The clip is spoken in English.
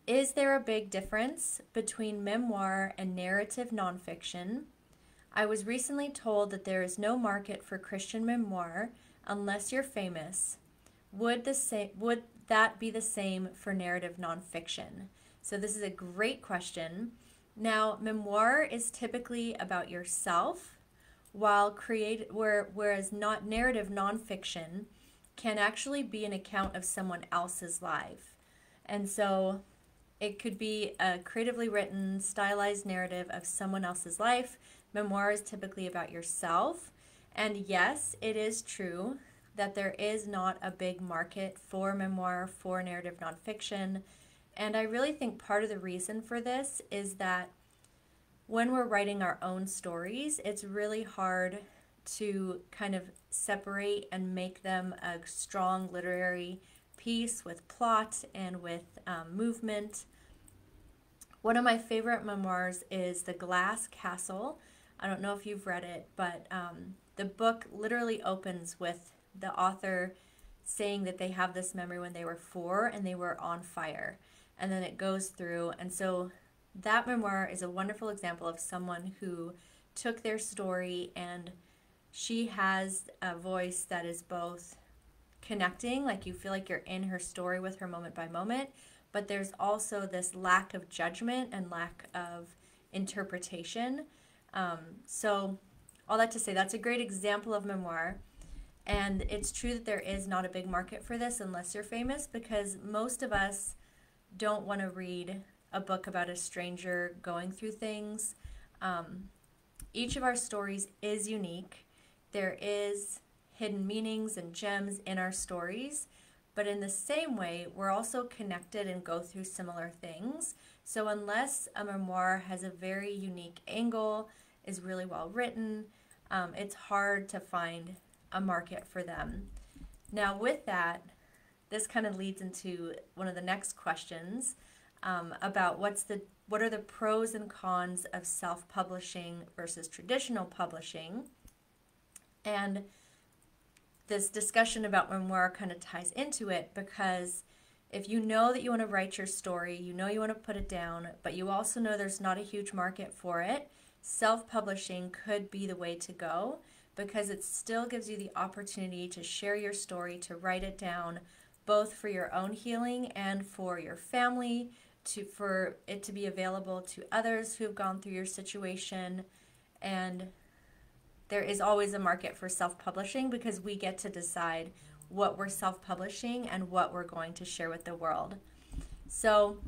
Is there a big difference between memoir and narrative nonfiction? I was recently told that there is no market for Christian memoir unless you're famous. Would that be the same for narrative nonfiction? So this is a great question. Now, memoir is typically about yourself, whereas not narrative nonfiction can actually be an account of someone else's life. And so it could be a creatively written, stylized narrative of someone else's life. Memoir is typically about yourself. And yes, it is true that there is not a big market for memoir, for narrative nonfiction. And I really think part of the reason for this is that when we're writing our own stories, it's really hard to kind of separate and make them a strong literary piece with plot and with movement. One of my favorite memoirs is The Glass Castle. I don't know if you've read it, but the book literally opens with the author saying that they have this memory when they were 4 and they were on fire. And then it goes through. And so that memoir is a wonderful example of someone who took their story, and she has a voice that is both connecting, like you feel like you're in her story with her moment by moment, but there's also this lack of judgment and lack of interpretation. So all that to say, that's a great example of memoir. And it's true that there is not a big market for this unless you're famous, because most of us don't want to read a book about a stranger going through things. Each of our stories is unique. There is hidden meanings and gems in our stories, but in the same way, we're also connected and go through similar things. So unless a memoir has a very unique angle, is really well written, it's hard to find a market for them. Now with that, this kind of leads into one of the next questions about what are the pros and cons of self-publishing versus traditional publishing. And this discussion about memoir kind of ties into it, because if you know that you want to write your story, you know you want to put it down, but you also know there's not a huge market for it, self-publishing could be the way to go, because it still gives you the opportunity to share your story, to write it down, both for your own healing and for your family, for it to be available to others who have gone through your situation. And there is always a market for self-publishing, because we get to decide what we're self-publishing and what we're going to share with the world. So